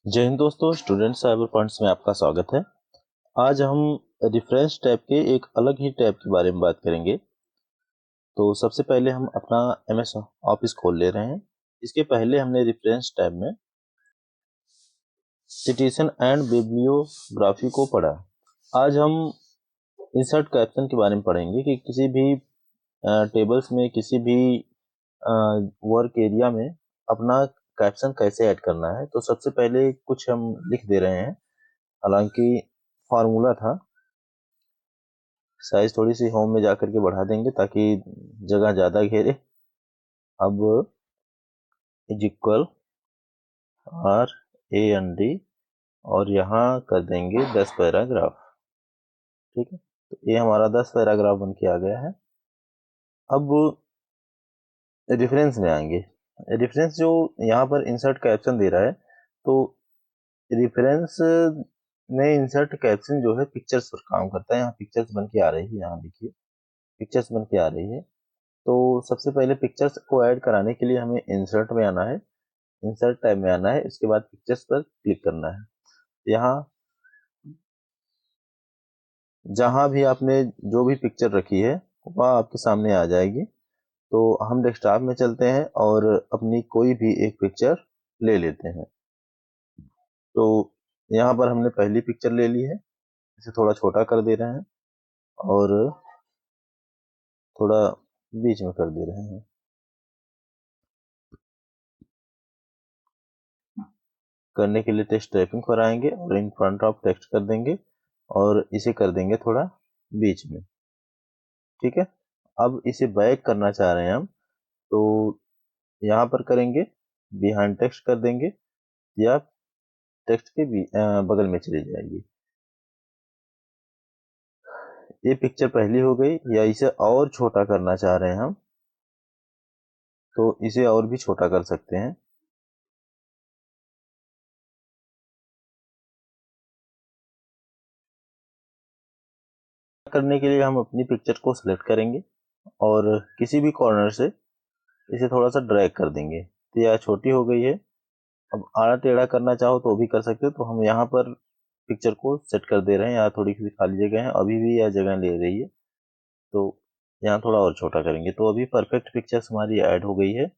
जय हिंद दोस्तों, student cyber points में आपका स्वागत है। आज हम रेफरेंस टैब के एक अलग ही टैब के बारे में बात करेंगे। तो सबसे पहले हम अपना एमएस ऑफिस खोल ले रहे हैं। इसके पहले हमने रेफरेंस टैब में सिटेशन एंड बिब्लियोग्राफी को पढ़ा। आज हम इंसर्ट कैप्शन के बारे में पढ़ेंगे कि किसी भी टेबल्स में, किसी भी वर्क एरिया में अपना कैप्शन कैसे ऐड करना है। तो सबसे पहले कुछ हम लिख दे रहे हैं, हालांकि फार्मूला था। साइज थोड़ी सी होम में जाकर के बढ़ा देंगे ताकि जगह ज़्यादा घेरे। अब इज इक्वल RAND और यहाँ कर देंगे 10 पैराग्राफ। ठीक है, तो ये हमारा 10 पैराग्राफ बन के आ गया है। अब रेफरेंस में आएंगे। रेफरेंस जो यहाँ पर इंसर्ट कैप्शन दे रहा है, तो रेफरेंस में इंसर्ट कैप्शन जो है पिक्चर्स पर काम करता है। यहाँ पिक्चर्स बन के आ रही है, यहाँ देखिए पिक्चर्स बन के आ रही है। तो सबसे पहले पिक्चर्स को ऐड कराने के लिए हमें इंसर्ट में आना है, इंसर्ट टैब में आना है। इसके बाद पिक्चर्स पर क्लिक करना है। यहाँ जहां भी आपने जो भी पिक्चर रखी है वह आपके सामने आ जाएगी। तो हम डेस्कटॉप में चलते हैं और अपनी कोई भी एक पिक्चर ले लेते हैं। तो यहाँ पर हमने पहली पिक्चर ले ली है, इसे थोड़ा छोटा कर दे रहे हैं और थोड़ा बीच में कर दे रहे हैं। करने के लिए टेक्स्ट टाइपिंग पर आएंगे और इन फ्रंट ऑफ टेक्स्ट कर देंगे और इसे कर देंगे थोड़ा बीच में। ठीक है, अब इसे बैक करना चाह रहे हैं हम, तो यहाँ पर करेंगे बिहाइंड टेक्स्ट कर देंगे या टेक्स्ट के बगल में चली जाएगी। ये पिक्चर पहली हो गई। या इसे और छोटा करना चाह रहे हैं हम, तो इसे और भी छोटा कर सकते हैं। करने के लिए हम अपनी पिक्चर को सिलेक्ट करेंगे और किसी भी कॉर्नर से इसे थोड़ा सा ड्रैग कर देंगे। तो यह छोटी हो गई है। अब आड़ा टेढ़ा करना चाहो तो भी कर सकते हो। तो हम यहाँ पर पिक्चर को सेट कर दे रहे हैं। यहाँ थोड़ी सी खाली जगह है, अभी भी यह जगह ले रही है, तो यहाँ थोड़ा और छोटा करेंगे। तो अभी परफेक्ट पिक्चर्स हमारी ऐड हो गई है।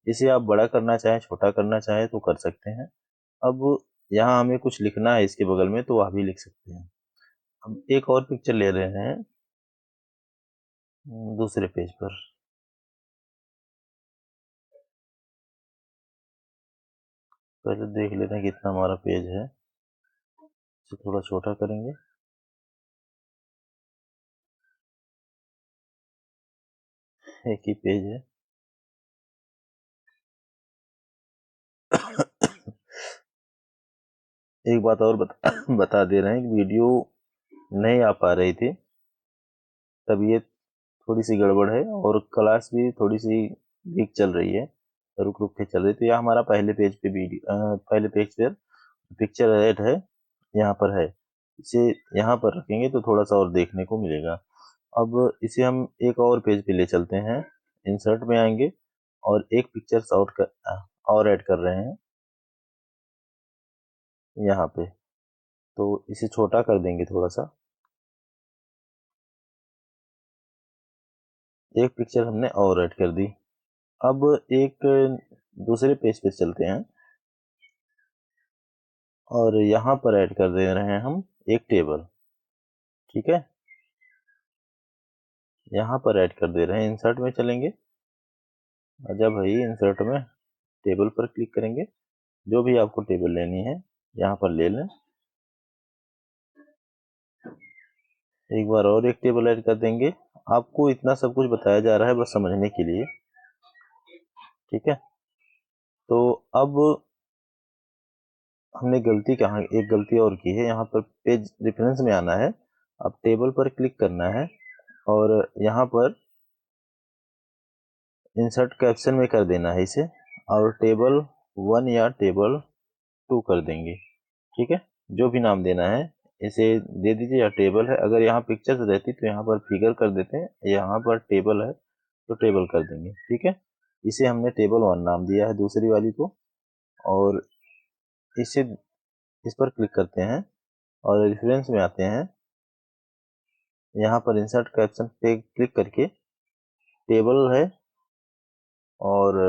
इसे आप बड़ा करना चाहें, छोटा करना चाहें तो कर सकते हैं। अब यहाँ हमें कुछ लिखना है इसके बगल में, तो वह भी लिख सकते हैं। हम एक और पिक्चर ले रहे हैं दूसरे पेज पर। पहले देख लेते हैं कितना हमारा पेज है। इसे थोड़ा छोटा करेंगे। एक ही पेज है। एक बात और बता दे रहे हैं कि वीडियो नहीं आ पा रही थी, तबीयत थोड़ी सी गड़बड़ है और क्लास भी थोड़ी सी वीक चल रही है, रुक रुक के चल रही। तो यह हमारा पहले पेज पे वीडियो, पहले पेज पर पिक्चर ऐड है, यहाँ पर है। इसे यहाँ पर रखेंगे तो थोड़ा सा और देखने को मिलेगा। अब इसे हम एक और पेज पे ले चलते हैं। इंसर्ट में आएंगे और एक पिक्चर और ऐड कर रहे हैं यहाँ पे। तो इसे छोटा कर देंगे थोड़ा सा। एक पिक्चर हमने और ऐड कर दी। अब एक दूसरे पेज पे चलते हैं और यहाँ पर ऐड कर दे रहे हैं हम एक टेबल। ठीक है, यहाँ पर ऐड कर दे रहे हैं। इंसर्ट में चलेंगे, आजा भाई, इंसर्ट में टेबल पर क्लिक करेंगे। जो भी आपको टेबल लेनी है यहाँ पर ले लें। एक बार और एक टेबल ऐड कर देंगे। आपको इतना सब कुछ बताया जा रहा है बस समझने के लिए। ठीक है, तो अब हमने गलती कहाँ, एक गलती और की है। यहाँ पर पेज रेफरेंस में आना है, अब टेबल पर क्लिक करना है और यहाँ पर इंसर्ट कैप्शन में कर देना है इसे और टेबल 1 या टेबल 2 कर देंगे। ठीक है, जो भी नाम देना है इसे दे दीजिए। या टेबल है, अगर यहाँ पिक्चर्स रहती तो यहाँ पर फिगर कर देते हैं, यहाँ पर टेबल है तो टेबल कर देंगे। ठीक है, इसे हमने टेबल 1 नाम दिया है दूसरी वाली को, और इसे इस पर क्लिक करते हैं और रेफरेंस में आते हैं। यहाँ पर इंसर्ट कैप्शन पे क्लिक करके टेबल है और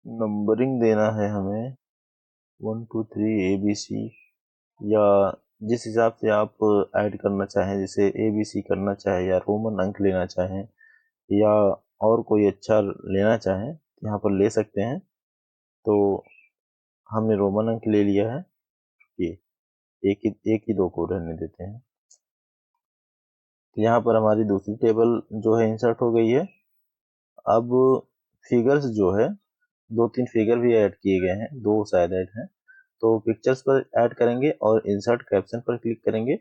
नंबरिंग देना है हमें 1 2 3 ABC, या जिस हिसाब से आप ऐड करना चाहें, जैसे ABC करना चाहें या रोमन अंक लेना चाहें या और कोई अच्छा लेना चाहें यहाँ पर ले सकते हैं। तो हमने रोमन अंक ले लिया है, ये एक ही दो को रहने देते हैं। तो यहाँ पर हमारी दूसरी टेबल जो है इंसर्ट हो गई है। अब फिगर्स जो है, 2-3 फिगर भी ऐड किए गए हैं, 2 शायद ऐड हैं। तो पिक्चर्स पर ऐड करेंगे और इंसर्ट कैप्शन पर क्लिक करेंगे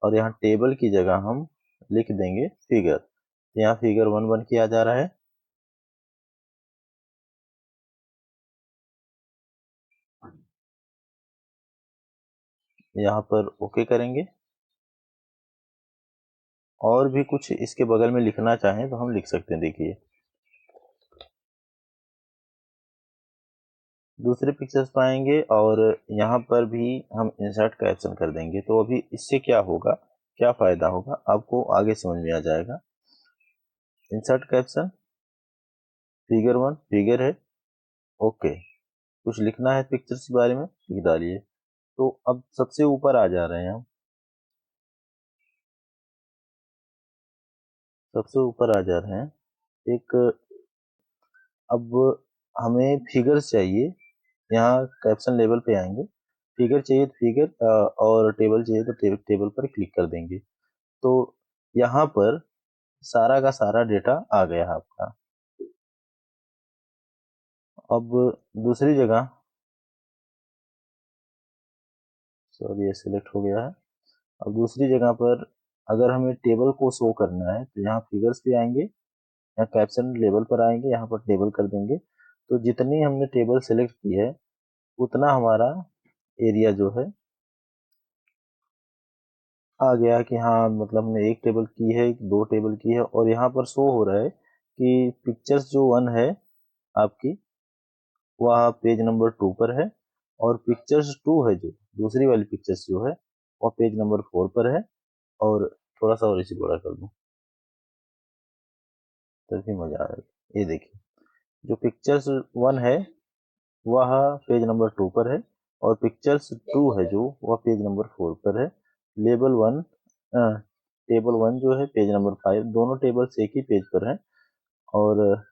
और यहाँ टेबल की जगह हम लिख देंगे फिगर। तो यहाँ फिगर 1 बन के आ जा रहा है। यहाँ पर ओके करेंगे। और भी कुछ इसके बगल में लिखना चाहें तो हम लिख सकते हैं। देखिए दूसरे पिक्चर्स पाएंगे और यहाँ पर भी हम इंसर्ट कैप्शन कर देंगे। तो अभी इससे क्या होगा, क्या फायदा होगा, आपको आगे समझ में आ जाएगा। इंसर्ट कैप्शन, फिगर 1 फिगर है, ओके। कुछ लिखना है पिक्चर्स के बारे में, लिख डालिए। तो अब सबसे ऊपर आ जा रहे हैं हम, सबसे ऊपर आ जा रहे हैं। एक अब हमें फिगर्स चाहिए। यहाँ कैप्शन लेवल पे आएंगे, फिगर चाहिए तो फिगर, और टेबल चाहिए तो टेबल पर क्लिक कर देंगे। तो यहाँ पर सारा का सारा डेटा आ गया आपका। अब दूसरी जगह, सॉरी ये सिलेक्ट हो गया है। अब दूसरी जगह पर अगर हमें टेबल को शो करना है तो यहाँ फिगर्स पे आएंगे, यहाँ कैप्शन लेवल पर आएंगे, यहाँ पर टेबल कर देंगे। तो जितनी हमने टेबल सेलेक्ट की है उतना हमारा एरिया जो है आ गया कि हाँ, मतलब हमने एक टेबल की है, 2 टेबल की है। और यहाँ पर शो हो रहा है कि पिक्चर्स जो 1 है आपकी, वह पेज नंबर 2 पर है, और पिक्चर्स 2 है जो दूसरी वाली पिक्चर्स जो है वह पेज नंबर 4 पर है। और थोड़ा सा और इसे बड़ा कर दूं तभी मजा आएगा। ये देखिए, जो पिक्चर्स 1 है वह पेज नंबर 2 पर है, और पिक्चर्स 2 है जो वह पेज नंबर 4 पर है। लेबल 1 टेबल 1 जो है पेज नंबर 5, दोनों टेबल्स एक ही पेज पर हैं, और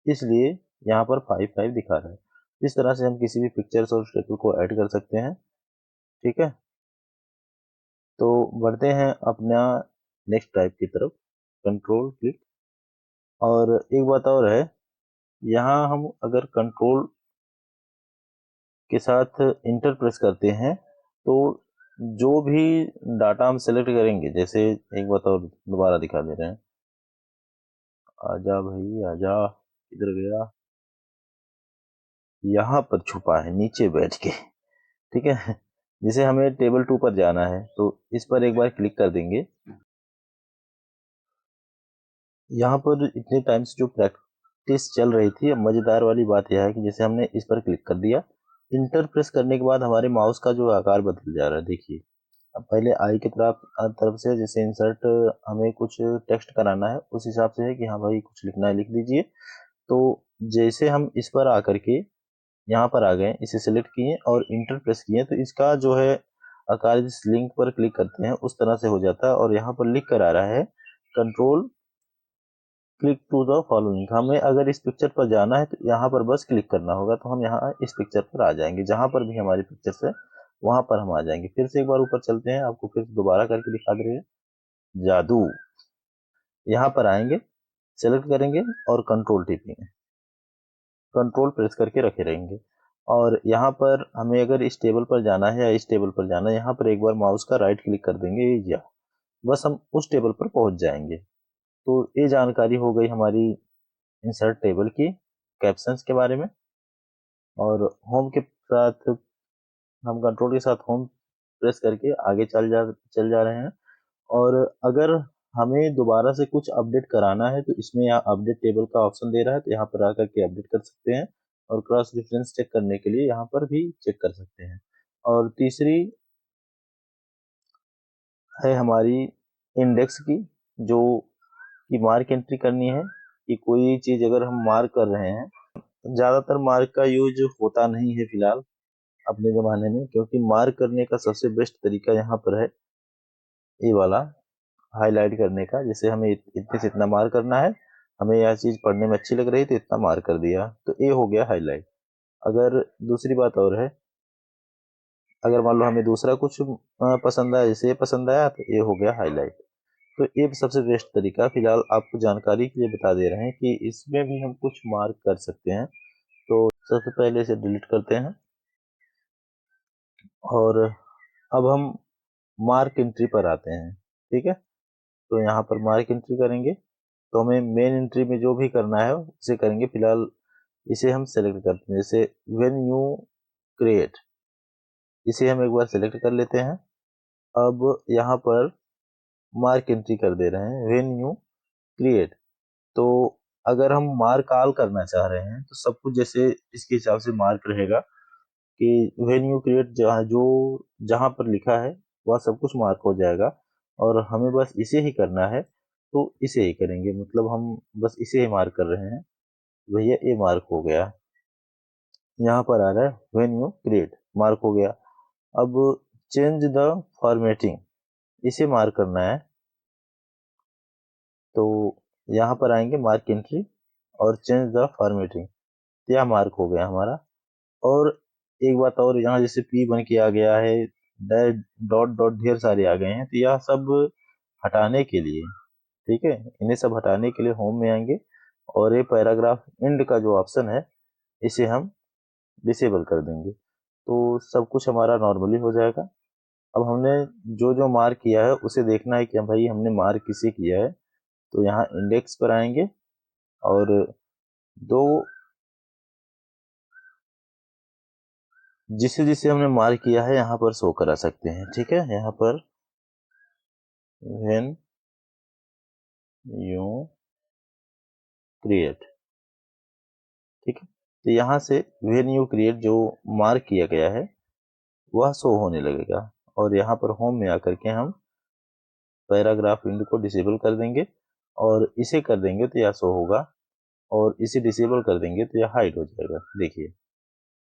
इसलिए यहाँ पर 5 दिखा रहा है। इस तरह से हम किसी भी पिक्चर्स और टेबल को ऐड कर सकते हैं। ठीक है, तो बढ़ते हैं अपना नेक्स्ट टाइप की तरफ, कंट्रोल क्लिक। और एक बात और है, यहाँ हम अगर कंट्रोल के साथ इंटर प्रेस करते हैं तो जो भी डाटा हम सेलेक्ट करेंगे, जैसे एक बात और दोबारा दिखा दे रहे हैं, आजा भाई आजा, इधर गया, यहाँ पर छुपा है नीचे बैठ के। ठीक है, जैसे हमें टेबल 2 पर जाना है तो इस पर एक बार क्लिक कर देंगे। यहाँ पर इतने टाइम से जो प्रैक्टिस चल रही थी, अब मज़ेदार वाली बात यह है कि जैसे हमने इस पर क्लिक कर दिया, इंटर प्रेस करने के बाद हमारे माउस का जो आकार बदल जा रहा है। देखिए, अब पहले आई की तरफ से जैसे इंसर्ट, हमें कुछ टेक्स्ट कराना है उस हिसाब से है कि हाँ भाई कुछ लिखना है लिख दीजिए। तो जैसे हम इस पर आकर के यहाँ पर आ गए, इसे सिलेक्ट किए और इंटर प्रेस किए, तो इसका जो है आकार जिस लिंक पर क्लिक करते हैं उस तरह से हो जाता है। और यहाँ पर लिख कर आ रहा है control click to the following. हमें अगर इस पिक्चर पर जाना है तो यहाँ पर बस क्लिक करना होगा, तो हम यहाँ इस पिक्चर पर आ जाएंगे। जहाँ पर भी हमारी पिक्चर्स है वहां पर हम आ जाएंगे। फिर से एक बार ऊपर चलते हैं, आपको फिर दोबारा करके दिखा दे रहे हैं जादू। यहाँ पर आएंगे, सेलेक्ट करेंगे और कंट्रोल टिपेंगे, कंट्रोल प्रेस करके रखे रहेंगे। और यहाँ पर हमें अगर इस टेबल पर जाना है या इस टेबल पर जाना है, यहाँ पर एक बार माउस का राइट क्लिक कर देंगे या बस हम उस टेबल पर पहुंच जाएंगे। तो ये जानकारी हो गई हमारी इंसर्ट टेबल की कैप्शंस के बारे में। और होम के साथ हम कंट्रोल के साथ होम प्रेस करके आगे चल जा रहे हैं। और अगर हमें दोबारा से कुछ अपडेट कराना है तो इसमें यहाँ अपडेट टेबल का ऑप्शन दे रहा है, तो यहाँ पर आकर के अपडेट कर सकते हैं और क्रॉस रेफरेंस चेक करने के लिए यहाँ पर भी चेक कर सकते हैं। और तीसरी है हमारी इंडेक्स की, जो कि मार्क एंट्री करनी है कि कोई चीज़ अगर हम मार्क कर रहे हैं, ज़्यादातर मार्क का यूज होता नहीं है फिलहाल अपने ज़माने में, क्योंकि मार्क करने का सबसे बेस्ट तरीका यहाँ पर है ये वाला हाईलाइट करने का। जैसे हमें इतने से इतना मार्क करना है, हमें यह चीज़ पढ़ने में अच्छी लग रही तो इतना मार्क कर दिया, तो ये हो गया हाईलाइट। अगर दूसरी बात और है, अगर मान लो हमें दूसरा कुछ पसंद आया, जैसे ये पसंद आया तो ये हो गया हाईलाइट। तो ये सबसे बेस्ट तरीका फिलहाल आपको जानकारी के लिए बता दे रहे हैं कि इसमें भी हम कुछ मार्क कर सकते हैं। तो सबसे पहले इसे डिलीट करते हैं और अब हम मार्क एंट्री पर आते हैं। ठीक है, तो यहाँ पर मार्क एंट्री करेंगे तो हमें मेन एंट्री में जो भी करना है उसे करेंगे। फिलहाल इसे हम सेलेक्ट करते हैं, जैसे व्हेन यू क्रिएट, इसे हम एक बार सेलेक्ट कर लेते हैं। अब यहाँ पर मार्क एंट्री कर दे रहे हैं व्हेन यू क्रिएट। तो अगर हम मार्क ऑल करना चाह रहे हैं तो सब कुछ जैसे इसके हिसाब से मार्क रहेगा कि व्हेन यू क्रिएट जहाँ पर लिखा है वह सब कुछ मार्क हो जाएगा, और हमें बस इसे ही करना है तो इसे ही करेंगे। मतलब हम बस इसे ही मार्क कर रहे हैं, भैया ये मार्क हो गया। यहाँ पर आ रहा है व्हेन यू क्रिएट, मार्क हो गया। अब चेंज द फॉर्मेटिंग, इसे मार्क करना है, तो यहाँ पर आएंगे मार्क एंट्री और चेंज द फॉर्मेटिंग, यह मार्क हो गया हमारा। और एक बात और, यहाँ जैसे पी बन के आ गया है, डॉट डॉट ढेर सारे आ गए हैं, तो यह सब हटाने के लिए, ठीक है, इन्हें सब हटाने के लिए होम में आएंगे और ये पैराग्राफ एंड का जो ऑप्शन है इसे हम डिसेबल कर देंगे, तो सब कुछ हमारा नॉर्मली हो जाएगा। अब हमने जो जो मार्क किया है उसे देखना है कि भाई हमने मार्क किसे किया है, तो यहाँ इंडेक्स पर आएंगे और दो जिसे जिसे हमने मार्क किया है यहाँ पर शो करा सकते हैं। ठीक है, यहाँ पर व्हेन यू क्रिएट, ठीक है, तो यहाँ से व्हेन यू क्रिएट जो मार्क किया गया है वह शो होने लगेगा, और यहाँ पर होम में आकर के हम पैराग्राफ विंडो को डिसेबल कर देंगे और इसे कर देंगे तो यह शो होगा, और इसे डिसेबल कर देंगे तो यह हाइड हो जाएगा। देखिए,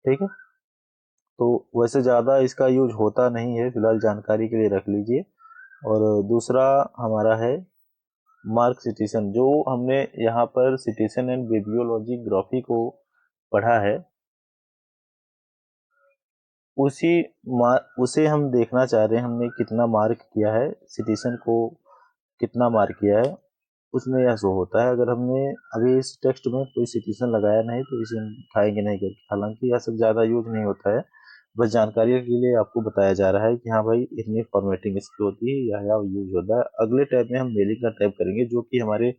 ठीक है, तो वैसे ज़्यादा इसका यूज होता नहीं है, फिलहाल जानकारी के लिए रख लीजिए। और दूसरा हमारा है मार्क सिटिशन, जो हमने यहाँ पर सिटिशन एंड बिब्लियोलॉजी ग्राफी को पढ़ा है, उसे हम देखना चाह रहे हैं हमने कितना मार्क किया है, सिटिशन को कितना मार्क किया है, उसमें यह शो होता है। अगर हमने अभी इस टेक्स्ट में कोई सिटिशन लगाया नहीं तो इसे हम उठाएंगे नहीं करके, हालांकि यह सब ज़्यादा यूज नहीं होता है, बस जानकारी के लिए आपको बताया जा रहा है कि हाँ भाई इतनी फॉर्मेटिंग इसकी होती है, यह यूज होता है। अगले टैब में हम मेलिंग का टैब करेंगे, जो कि हमारे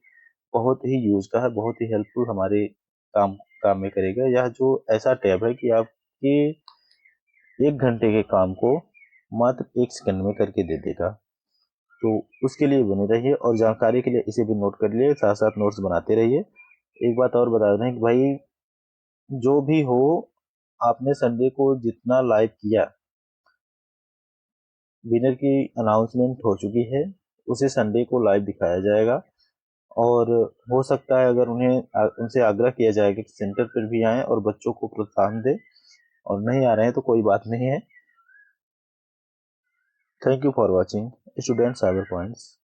बहुत ही यूज का है, बहुत ही हेल्पफुल हमारे काम काम में करेगा। यह जो ऐसा टैब है कि आपके 1 घंटे के काम को मात्र 1 सेकंड में करके दे देगा, तो उसके लिए बने रहिए और जानकारी के लिए इसे भी नोट कर लिए, साथ साथ नोट्स बनाते रहिए। एक बात और बता रहे हैं कि भाई जो भी हो, आपने संडे को जितना लाइव किया, विनर की अनाउंसमेंट हो चुकी है, उसे संडे को लाइव दिखाया जाएगा। और हो सकता है अगर उनसे आग्रह किया जाएगा कि सेंटर पर भी आएं और बच्चों को प्रोत्साहन दें, और नहीं आ रहे हैं तो कोई बात नहीं है। Thank you for watching student cyber points.